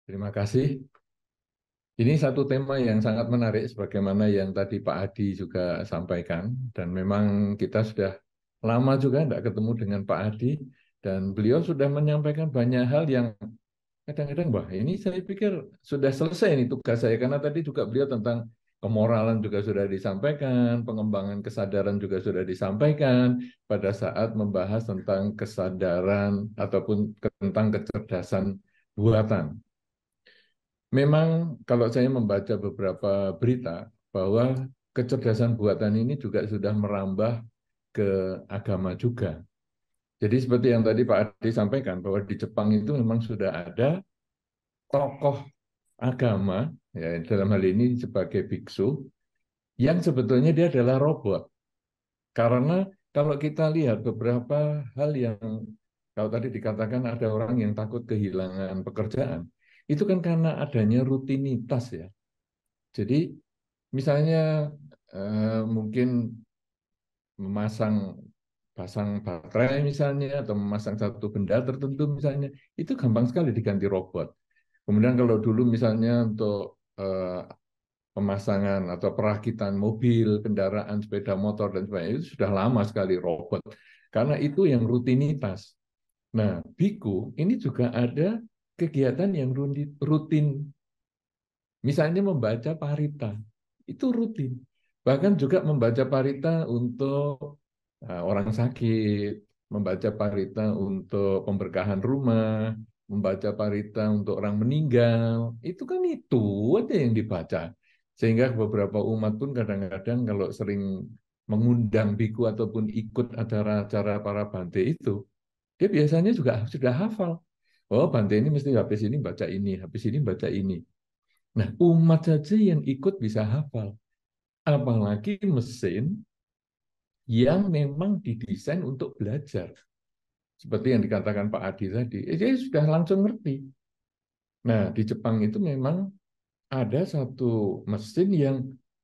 Terima kasih. Ini satu tema yang sangat menarik, sebagaimana yang tadi Pak Adi juga sampaikan. Dan memang kita sudah lama juga tidak ketemu dengan Pak Adi, dan beliau sudah menyampaikan banyak hal yang kadang-kadang, wah ini saya pikir sudah selesai ini tugas saya, karena tadi juga beliau tentang kemoralan juga sudah disampaikan, pengembangan kesadaran juga sudah disampaikan pada saat membahas tentang kesadaran ataupun tentang kecerdasan buatan. Memang kalau saya membaca beberapa berita bahwa kecerdasan buatan ini juga sudah merambah ke agama juga. Jadi seperti yang tadi Pak Adi sampaikan bahwa di Jepang itu memang sudah ada tokoh agama, ya dalam hal ini sebagai biksu, yang sebetulnya dia adalah robot. Karena kalau kita lihat beberapa hal yang kalau tadi dikatakan ada orang yang takut kehilangan pekerjaan, itu kan karena adanya rutinitas ya. Jadi misalnya mungkin memasang pasang baterai misalnya, atau memasang satu benda tertentu misalnya, itu gampang sekali diganti robot. Kemudian kalau dulu misalnya untuk pemasangan atau perakitan mobil, kendaraan, sepeda motor dan sebagainya, itu sudah lama sekali robot. Karena itu yang rutinitas. Nah, biku ini juga ada kegiatan yang rutin. Misalnya membaca parita, itu rutin. Bahkan juga membaca parita untuk orang sakit, membaca parita untuk pemberkahan rumah, membaca parita untuk orang meninggal. Itu aja yang dibaca. Sehingga beberapa umat pun kadang-kadang kalau sering mengundang biku ataupun ikut acara-acara para bante itu, dia biasanya juga sudah hafal. Oh, bante ini mesti habis ini baca ini, habis ini baca ini. Nah, umat saja yang ikut bisa hafal. Apalagi mesin yang memang didesain untuk belajar. Seperti yang dikatakan Pak Adi tadi, dia sudah langsung ngerti. Nah, di Jepang itu memang ada satu mesin yang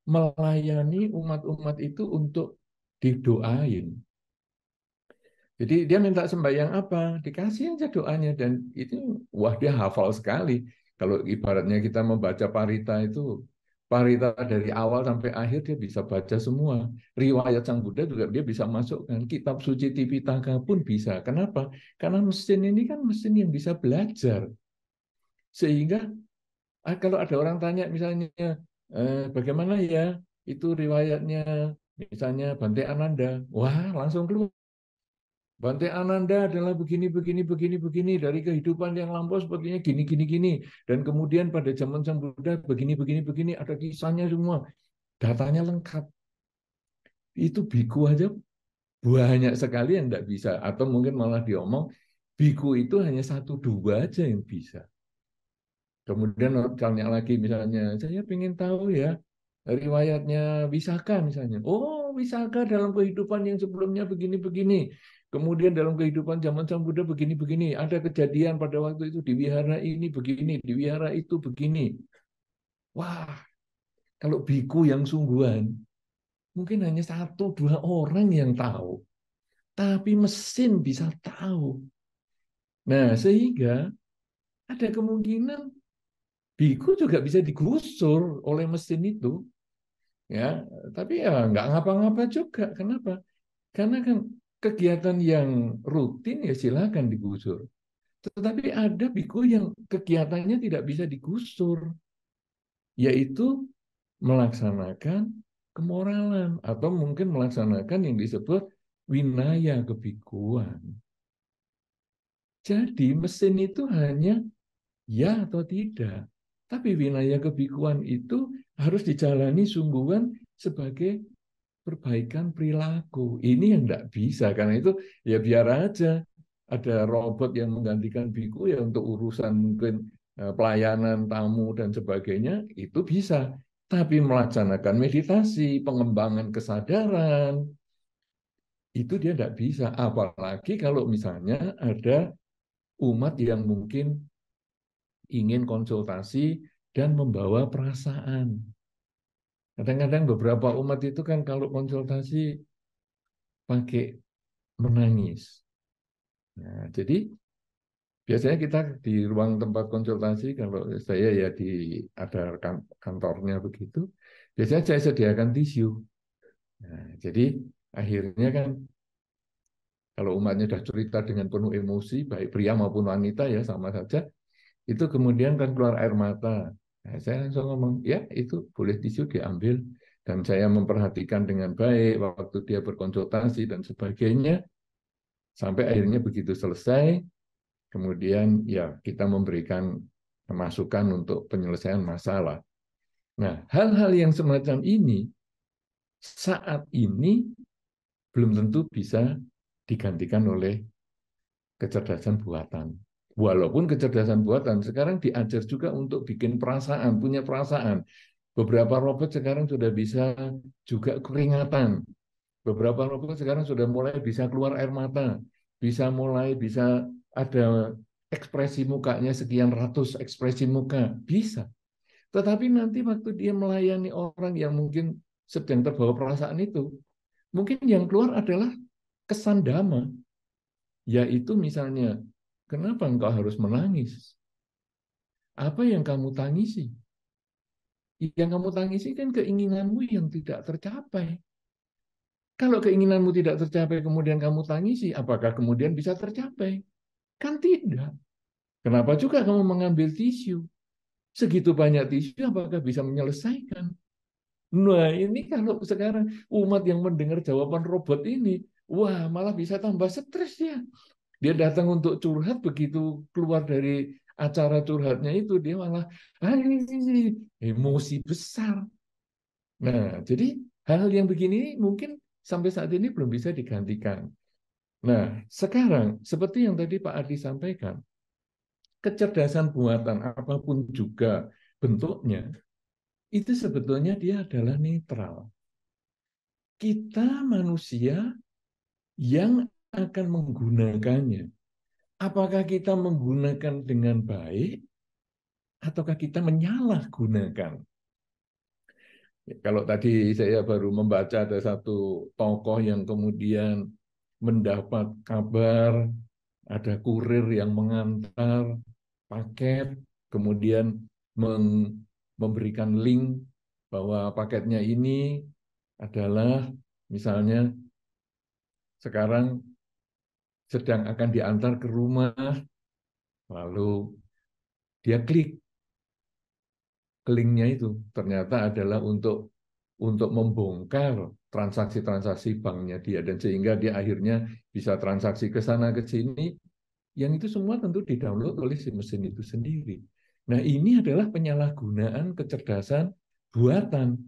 melayani umat-umat itu untuk didoain. Jadi dia minta sembahyang apa, dikasih aja doanya, dan itu wah dia hafal sekali. Kalau ibaratnya kita membaca parita itu, parita dari awal sampai akhir dia bisa baca semua. Riwayat Sang Buddha juga dia bisa masukkan. Kitab suci Tipitaka pun bisa. Kenapa? Karena mesin ini kan mesin yang bisa belajar. Sehingga kalau ada orang tanya misalnya, bagaimana ya itu riwayatnya misalnya Bante Ananda, wah langsung keluar. Bante Ananda adalah begini, begini, begini, begini. Dari kehidupan yang lampau sepertinya gini, gini, gini. Dan kemudian pada zaman Sang Buddha begini, begini, begini. Ada kisahnya semua. Datanya lengkap. Itu biku aja banyak sekali yang tidak bisa. Atau mungkin malah diomong, biku itu hanya satu dua aja yang bisa. Kemudian tanya lagi misalnya, saya ingin tahu ya riwayatnya Wisaka misalnya. Oh, Wisaka dalam kehidupan yang sebelumnya begini-begini. Kemudian dalam kehidupan zaman Sang Buddha begini-begini. Ada kejadian pada waktu itu di wihara ini begini, di wihara itu begini. Wah, kalau biku yang sungguhan, mungkin hanya satu dua orang yang tahu. Tapi mesin bisa tahu. Nah, sehingga ada kemungkinan biku juga bisa digusur oleh mesin itu. Ya, tapi ya nggak ngapa-ngapa juga. Kenapa? Karena kan kegiatan yang rutin ya silakan digusur. Tetapi ada biku yang kegiatannya tidak bisa digusur, yaitu melaksanakan kemoralan atau mungkin melaksanakan yang disebut winaya kebikuan. Jadi mesin itu hanya ya atau tidak. Tapi winaya kebikuan itu harus dijalani sungguhan sebagai perbaikan perilaku. Ini yang tidak bisa, karena itu ya biar aja ada robot yang menggantikan biku ya untuk urusan mungkin pelayanan tamu dan sebagainya, itu bisa. Tapi melaksanakan meditasi, pengembangan kesadaran, itu dia tidak bisa. Apalagi kalau misalnya ada umat yang mungkin ingin konsultasi dan membawa perasaan. Kadang-kadang beberapa umat itu kan kalau konsultasi pakai menangis. Nah, jadi Biasanya kita di ruang tempat konsultasi, kalau saya ya ada kantornya begitu, biasanya saya sediakan tisu. Nah, jadi akhirnya kan kalau umatnya sudah cerita dengan penuh emosi, baik pria maupun wanita ya sama saja, itu kemudian kan keluar air mata. Nah, saya langsung ngomong, ya itu boleh tisu diambil, dan saya memperhatikan dengan baik waktu dia berkonsultasi dan sebagainya, sampai akhirnya begitu selesai, kemudian ya kita memberikan masukan untuk penyelesaian masalah. Nah, hal-hal yang semacam ini saat ini belum tentu bisa digantikan oleh kecerdasan buatan. Walaupun kecerdasan buatan sekarang diajar juga untuk bikin perasaan, punya perasaan. Beberapa robot sekarang sudah bisa juga keringatan. Beberapa robot sekarang sudah mulai bisa keluar air mata, bisa ada ekspresi mukanya sekian ratus ekspresi muka, bisa. Tetapi nanti waktu dia melayani orang yang mungkin sedang terbawa perasaan itu, mungkin yang keluar adalah kesan dhamma, yaitu misalnya, kenapa engkau harus menangis? Apa yang kamu tangisi? Yang kamu tangisi kan keinginanmu yang tidak tercapai. Kalau keinginanmu tidak tercapai, kemudian kamu tangisi, apakah kemudian bisa tercapai? Kan tidak. Kenapa juga kamu mengambil tisu? Segitu banyak tisu, apakah bisa menyelesaikan? Nah, ini kalau sekarang umat yang mendengar jawaban robot ini, wah, malah bisa tambah stres ya. Dia datang untuk curhat, begitu keluar dari acara curhatnya itu, dia malah emosi besar. Nah, jadi hal-hal yang begini mungkin sampai saat ini belum bisa digantikan. Nah, sekarang seperti yang tadi Pak Adi sampaikan, kecerdasan buatan apapun juga bentuknya, itu sebetulnya dia adalah netral. Kita manusia yang akan menggunakannya. Apakah kita menggunakan dengan baik, ataukah kita menyalahgunakan? Kalau tadi saya baru membaca ada satu tokoh yang kemudian mendapat kabar ada kurir yang mengantar paket, kemudian memberikan link bahwa paketnya ini adalah misalnya sekarang sedang akan diantar ke rumah, lalu dia klik ke linknya itu, ternyata adalah untuk membongkar transaksi-transaksi banknya dia, dan sehingga dia akhirnya bisa transaksi ke sana ke sini, yang itu semua tentu didownload oleh si mesin itu sendiri. Nah, ini adalah penyalahgunaan kecerdasan buatan.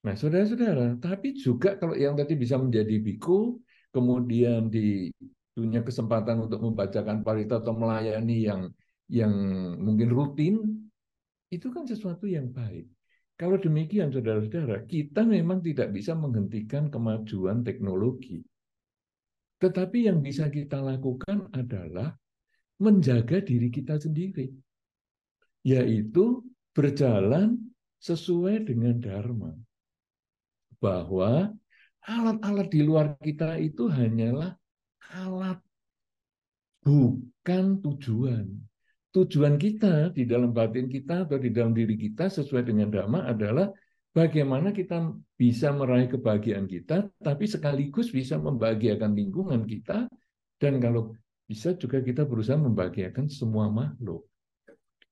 Nah, saudara-saudara, tapi juga kalau yang tadi bisa menjadi biku, kemudian punya kesempatan untuk membacakan parita atau melayani yang mungkin rutin, itu kan sesuatu yang baik. Kalau demikian, saudara-saudara, kita memang tidak bisa menghentikan kemajuan teknologi. Tetapi yang bisa kita lakukan adalah menjaga diri kita sendiri, yaitu berjalan sesuai dengan dharma. Bahwa alat-alat di luar kita itu hanyalah alat, bukan tujuan. Tujuan kita di dalam batin kita atau di dalam diri kita sesuai dengan dhamma adalah bagaimana kita bisa meraih kebahagiaan kita, tapi sekaligus bisa membahagiakan lingkungan kita, dan kalau bisa juga kita berusaha membahagiakan semua makhluk.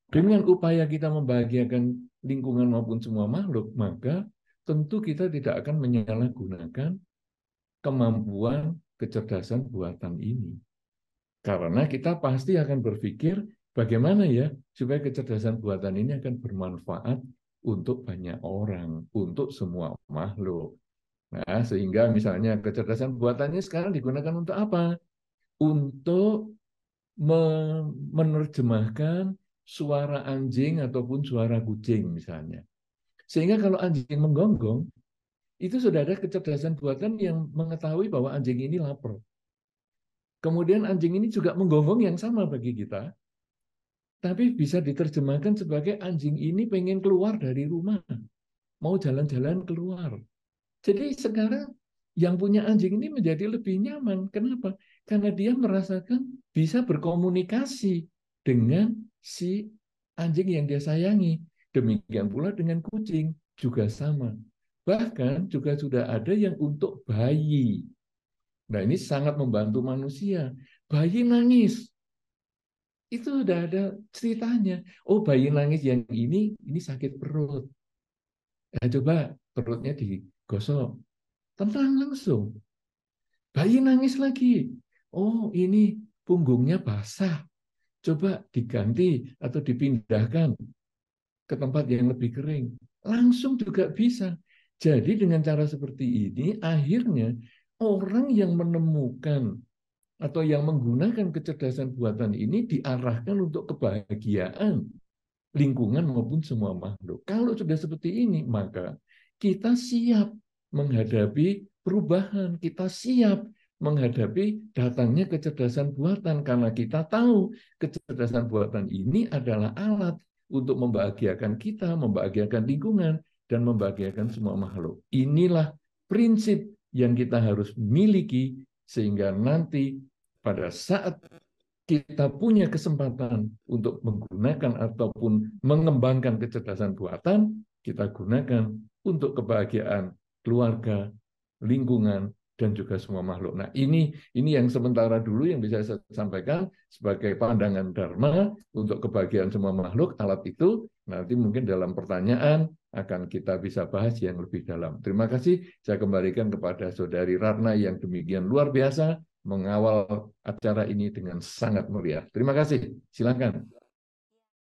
Dengan upaya kita membahagiakan lingkungan maupun semua makhluk, maka tentu kita tidak akan menyalahgunakan kemampuan kecerdasan buatan ini. Karena kita pasti akan berpikir bagaimana ya supaya kecerdasan buatan ini akan bermanfaat untuk banyak orang, untuk semua makhluk. Nah, sehingga misalnya kecerdasan buatannya sekarang digunakan untuk apa? Untuk menerjemahkan suara anjing ataupun suara kucing misalnya. Sehingga kalau anjing menggonggong, itu sudah ada kecerdasan buatan yang mengetahui bahwa anjing ini lapar. Kemudian anjing ini juga menggonggong yang sama bagi kita, tapi bisa diterjemahkan sebagai anjing ini pengen keluar dari rumah, mau jalan-jalan keluar. Jadi sekarang yang punya anjing ini menjadi lebih nyaman. Kenapa? Karena dia merasakan bisa berkomunikasi dengan si anjing yang dia sayangi. Demikian pula dengan kucing, juga sama. Bahkan juga sudah ada yang untuk bayi. Nah, ini sangat membantu manusia. Bayi nangis, itu sudah ada ceritanya. Oh, bayi nangis yang ini sakit perut. Ya, coba perutnya digosok, tenang langsung. Bayi nangis lagi. Oh, ini punggungnya basah. Coba diganti atau dipindahkan ke tempat yang lebih kering. Langsung juga bisa. Jadi dengan cara seperti ini, akhirnya orang yang menemukan atau yang menggunakan kecerdasan buatan ini diarahkan untuk kebahagiaan lingkungan maupun semua makhluk. Kalau sudah seperti ini, maka kita siap menghadapi perubahan, kita siap menghadapi datangnya kecerdasan buatan karena kita tahu kecerdasan buatan ini adalah alat untuk membahagiakan kita, membahagiakan lingkungan, dan membahagiakan semua makhluk. Inilah prinsip yang kita harus miliki sehingga nanti pada saat kita punya kesempatan untuk menggunakan ataupun mengembangkan kecerdasan buatan, kita gunakan untuk kebahagiaan keluarga, lingkungan, dan juga semua makhluk. Nah, ini yang sementara dulu yang bisa saya sampaikan sebagai pandangan Dharma untuk kebahagiaan semua makhluk. Alat itu nanti mungkin dalam pertanyaan akan kita bisa bahas yang lebih dalam. Terima kasih. Saya kembalikan kepada Saudari Ratna yang demikian luar biasa mengawal acara ini dengan sangat meriah. Terima kasih. Silakan.